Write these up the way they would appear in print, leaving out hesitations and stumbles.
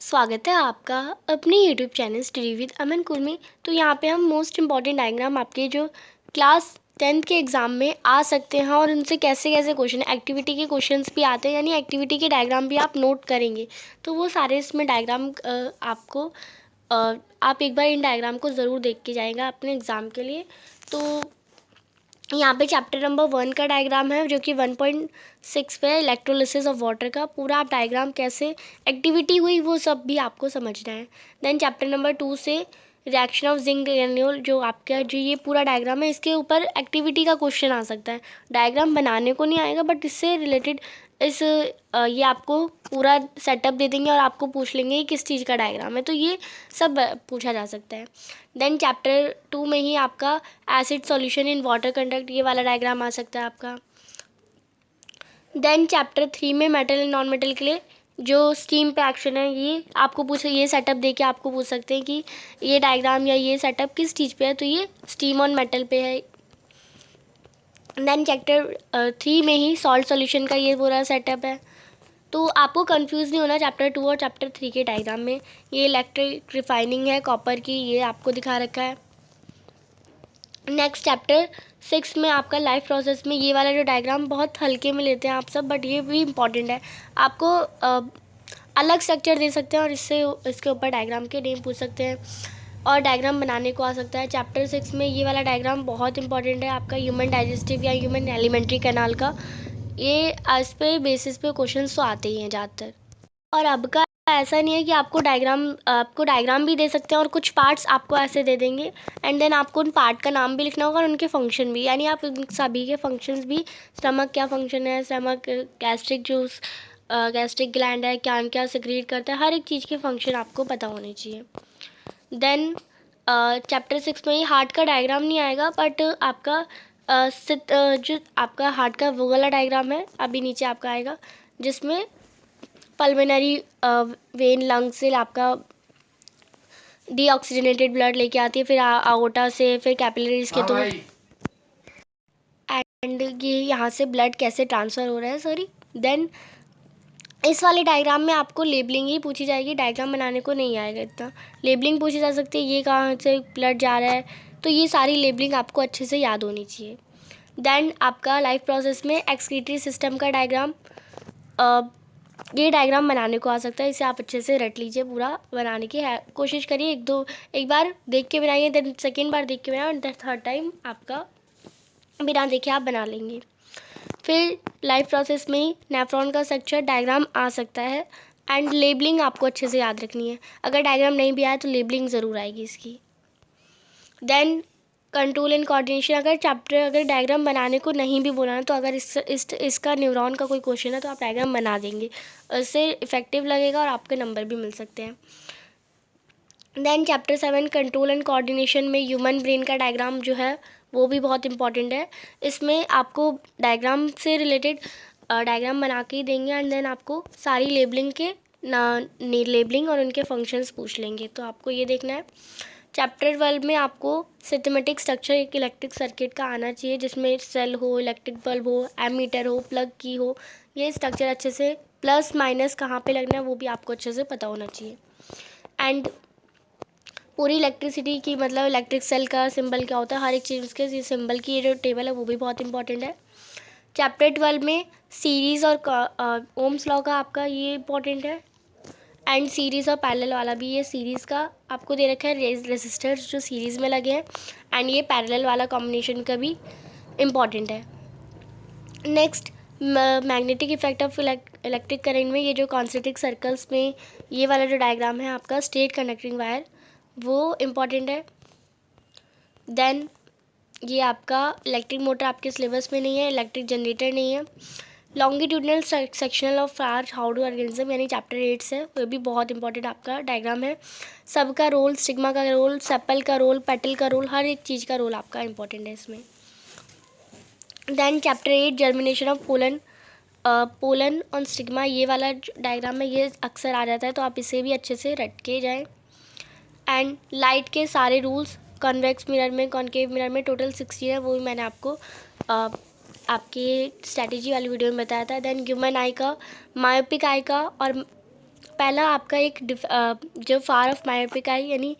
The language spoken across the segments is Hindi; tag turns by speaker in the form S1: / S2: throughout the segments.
S1: स्वागत है आपका अपने यूट्यूब चैनल स्टडी विद अमन कुल में। तो यहाँ पे हम मोस्ट इम्पॉर्टेंट डायग्राम आपके जो क्लास 10th के एग्ज़ाम में आ सकते हैं और उनसे कैसे कैसे क्वेश्चन एक्टिविटी के क्वेश्चंस भी आते हैं, यानी एक्टिविटी के डायग्राम भी आप नोट करेंगे तो वो सारे इसमें डायग्राम आपको आप एक बार इन डायग्राम को ज़रूर देख के जाएगा अपने एग्ज़ाम के लिए। तो यहाँ पे चैप्टर नंबर 1 का डायग्राम है जो कि 1.6 पे इलेक्ट्रोलिसिस ऑफ वाटर का पूरा आप डायग्राम कैसे एक्टिविटी हुई वो सब भी आपको समझना है। देन चैप्टर नंबर 2 से रिएक्शन ऑफ जिंक ग्रेन्यूल जो आपका जो ये पूरा डायग्राम है इसके ऊपर एक्टिविटी का क्वेश्चन आ सकता है। डायग्राम बनाने को नहीं आएगा बट इससे रिलेटेड ये आपको पूरा सेटअप दे देंगे और आपको पूछ लेंगे कि किस चीज़ का डायग्राम है, तो ये सब पूछा जा सकता है। देन चैप्टर 2 में ही आपका acid solution in water conduct ये वाला डायग्राम आ सकता है आपका। देन चैप्टर 3 में मेटल एंड नॉन मेटल के लिए जो स्टीम पे एक्शन है ये आपको ये सेटअप दे के आपको पूछ सकते हैं कि ये डायग्राम या ये सेटअप किस चीज़ पे है, तो ये स्टीम ऑन मेटल पे है। देन चैप्टर 3 में ही सॉल्ट सॉल्यूशन का ये पूरा सेटअप है। तो आपको कंफ्यूज नहीं होना चैप्टर 2 और चैप्टर 3 के डायग्राम में। ये इलेक्ट्रिक रिफाइनिंग है कॉपर की, ये आपको दिखा रखा है। नेक्स्ट चैप्टर 6 में आपका लाइफ प्रोसेस में ये वाला जो डायग्राम बहुत हल्के में लेते हैं आप सब, बट ये भी इम्पॉर्टेंट है। आपको अलग स्ट्रक्चर दे सकते हैं और इसके ऊपर डायग्राम के नेम पूछ सकते हैं और डायग्राम बनाने को आ सकता है। चैप्टर 6 में ये वाला डायग्राम बहुत इंपॉर्टेंट है आपका ह्यूमन डाइजेस्टिव या ह्यूमन एलिमेंट्री कैनाल का। ये इस पे बेसिस पे क्वेश्चंस तो आते ही हैं ज़्यादातर। और अब का ऐसा नहीं है कि आपको डायग्राम भी दे सकते हैं और कुछ पार्ट्स आपको ऐसे दे देंगे एंड देन आपको उन पार्ट का नाम भी लिखना होगा और उनके फंक्शन भी, यानी आप उन सभी के फंक्शंस भी, स्टमक क्या फंक्शन है, stomach gastric juice gastric gland है क्या क्या सिक्रीट करता है, हर एक चीज़ के फंक्शन आपको पता होने चाहिए। देन चैप्टर 6 में ही हार्ट का डायग्राम नहीं आएगा बट आपका जो आपका हार्ट का वो वाला डायग्राम है अभी नीचे आपका आएगा जिसमें पल्मोनरी वेन लंग से आपका डीऑक्सीजनेटेड ब्लड लेके आती है, फिर आओटा से, फिर कैपिलरीज के थ्रू, एंड ये यहाँ से ब्लड कैसे ट्रांसफ़र हो रहा है सॉरी। देन इस वाले डायग्राम में आपको लेबलिंग ही पूछी जाएगी, डायग्राम बनाने को नहीं आएगा इतना। लेबलिंग पूछी जा सकती है, ये कहाँ से ब्लड जा रहा है, तो ये सारी लेबलिंग आपको अच्छे से याद होनी चाहिए। देन आपका लाइफ प्रोसेस में एक्सक्रीटरी सिस्टम का डायग्राम, ये डायग्राम बनाने को आ सकता है, इसे आप अच्छे से रट लीजिए, पूरा बनाने की कोशिश करिए। एक बार देख के बनाइए, देन सेकेंड बार देख के बनाइए और थर्ड टाइम आपका बिना देखे आप बना लेंगे। फिर लाइफ प्रोसेस में ही नेफ्रॉन का स्ट्रक्चर डायग्राम आ सकता है एंड लेबलिंग आपको अच्छे से याद रखनी है। अगर डायग्राम नहीं भी आया तो लेबलिंग ज़रूर आएगी इसकी। देन कंट्रोल एंड कोऑर्डिनेशन, अगर डायग्राम बनाने को नहीं भी बोला ना तो अगर इसका न्यूरॉन का कोई क्वेश्चन है तो आप डायग्राम बना देंगे, इससे इफेक्टिव लगेगा और आपके नंबर भी मिल सकते हैं। Then chapter 7 control and coordination में ह्यूमन ब्रेन का डायग्राम जो है वो भी बहुत इंपॉर्टेंट है। इसमें आपको डायग्राम से रिलेटेड डायग्राम बना के ही देंगे एंड देन आपको सारी लेबलिंग और उनके फंक्शंस पूछ लेंगे, तो आपको ये देखना है। चैप्टर 12 में आपको सिस्टमेटिक स्ट्रक्चर एक इलेक्ट्रिक सर्किट का आना चाहिए जिसमें सेल हो, इलेक्ट्रिक बल्ब हो, एमीटर हो, प्लग की हो, ये स्ट्रक्चर अच्छे से, प्लस माइनस कहाँ पे लगना है वो भी आपको अच्छे से पता होना चाहिए। एंड पूरी इलेक्ट्रिसिटी की मतलब इलेक्ट्रिक सेल का सिंबल क्या होता है, हर एक चीज़ के सिंबल की ये जो टेबल है वो भी बहुत इंपॉर्टेंट है। चैप्टर 12 में सीरीज़ और ओम्स लॉ का आपका ये इंपॉर्टेंट है एंड सीरीज़ और पैरेलल वाला भी। ये सीरीज़ का आपको दे रखा है रेजिस्टर्स जो सीरीज़ में लगे हैं एंड ये पैरेलल वाला कॉम्बिनेशन का भी इम्पॉर्टेंट है। Next magnetic effect of electric current में ये जो कॉन्सेंट्रिक सर्कल्स में ये वाला जो डायग्राम है आपका स्ट्रेट कंडक्टिंग वायर वो इम्पॉर्टेंट है। देन ये आपका इलेक्ट्रिक मोटर आपके सिलेबस में नहीं है, इलेक्ट्रिक जनरेटर नहीं है। Longitudinal sectional of flower how do organism यानी चैप्टर 8 से, वो भी बहुत इंपॉर्टेंट आपका डायग्राम है। सबका रोल, स्टिग्मा का रोल, सेपल का रोल, पेटल का रोल, हर एक चीज़ का रोल आपका इंपॉर्टेंट है इसमें। Then chapter 8 germination of pollen on stigma, ये वाला डायग्राम में ये अक्सर आ जाता है तो आप इसे भी अच्छे से रट के जाएँ। एंड लाइट के सारे रूल्स, कॉन्वेक्स मिरर में, कॉनकेव मिरर में टोटल 60 है, वो भी मैंने आपको आपकी स्ट्रैटेजी वाली वीडियो में बताया था। देन ह्यूमन आई का, मायोपिक आई का और पहला आपका एक जो फार ऑफ मायोपिक आई यानी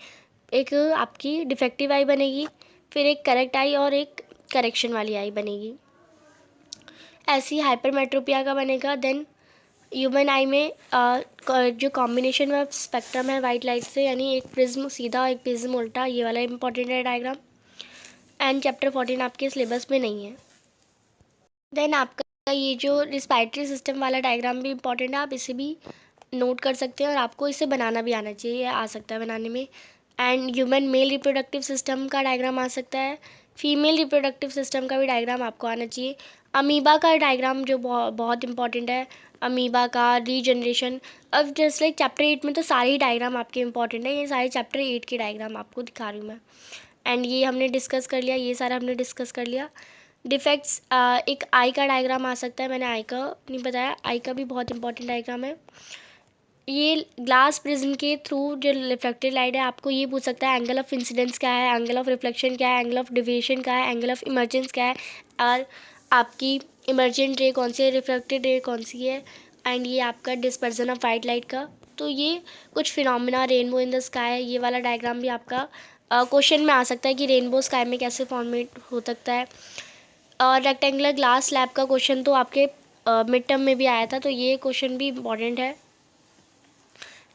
S1: एक आपकी डिफेक्टिव आई बनेगी, फिर एक करेक्ट आई और एक करेक्शन वाली आई बनेगी। ऐसी हाइपरमेट्रोपिया का बनेगा। देन ह्यूमन आई में जो कॉम्बिनेशन में स्पेक्ट्रम है वाइट लाइट से, यानी एक प्रिज्म सीधा एक प्रिज्म उल्टा, ये वाला इंपॉर्टेंट है डायग्राम। एंड चैप्टर 14 आपके सिलेबस में नहीं है। देन आपका ये जो रिस्पायरेटरी सिस्टम वाला डायग्राम भी इंपॉर्टेंट है, आप इसे भी नोट कर सकते हैं और आपको इसे बनाना भी आना चाहिए, आ सकता है बनाने में। And human male reproductive system का डायग्राम आ सकता है, फीमेल रिप्रोडक्टिव सिस्टम का भी डायग्राम आपको आना चाहिए। अमीबा का डायग्राम जो बहुत इंपॉर्टेंट है, अमीबा का रीजनरेशन। अब जस्ट लाइक चैप्टर 8 में तो सारे ही डायग्राम आपके इंपॉर्टेंट है, ये सारे चैप्टर 8 के डायग्राम आपको दिखा रही हूँ मैं। एंड ये हमने डिस्कस कर लिया, ये सारा हमने डिस्कस कर लिया। डिफेक्ट्स, एक आई का डायग्राम आ सकता है, मैंने आई का नहीं बताया, आई का भी बहुत इंपॉर्टेंट डायग्राम है। ये ग्लास प्रिज्म के थ्रू जो रिफ्लेक्टेड लाइट है, आपको ये पूछ सकता है एंगल ऑफ इंसिडेंस क्या है, एंगल ऑफ रिफ्लेक्शन क्या है, एंगल ऑफ डिविएशन क्या है, एंगल ऑफ इमर्जेंस क्या है, और आपकी इमर्जेंट रे कौन सी है, रिफ्लेक्टेड रे कौन सी है, एंड ये आपका डिस्पर्जन ऑफ वाइट लाइट का। तो ये कुछ phenomena, rainbow in the sky, ये वाला डायग्राम भी आपका क्वेश्चन में आ सकता है कि रेनबो स्काई में कैसे फॉर्मेट हो सकता है। और रेक्टेंगुलर ग्लास स्लैब का क्वेश्चन तो आपके मिड टर्म में भी आया था, तो ये क्वेश्चन भी इम्पॉर्टेंट है।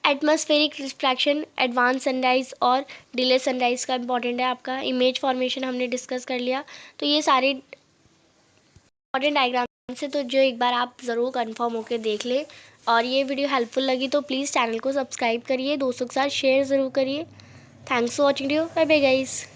S1: एटमॉस्फेरिक रिफ्रैक्शन, एडवांस सनराइज़ और डिले सनराइज़ का इंपॉर्टेंट है आपका। इमेज फॉर्मेशन हमने डिस्कस कर लिया। तो ये सारे इंपॉर्टेंट डायग्राम से तो जो एक बार आप ज़रूर कंफर्म होकर देख लें। और ये वीडियो हेल्पफुल लगी तो प्लीज़ चैनल को सब्सक्राइब करिए, दोस्तों के साथ शेयर ज़रूर करिए। Thanks for watching video, bye bye guys.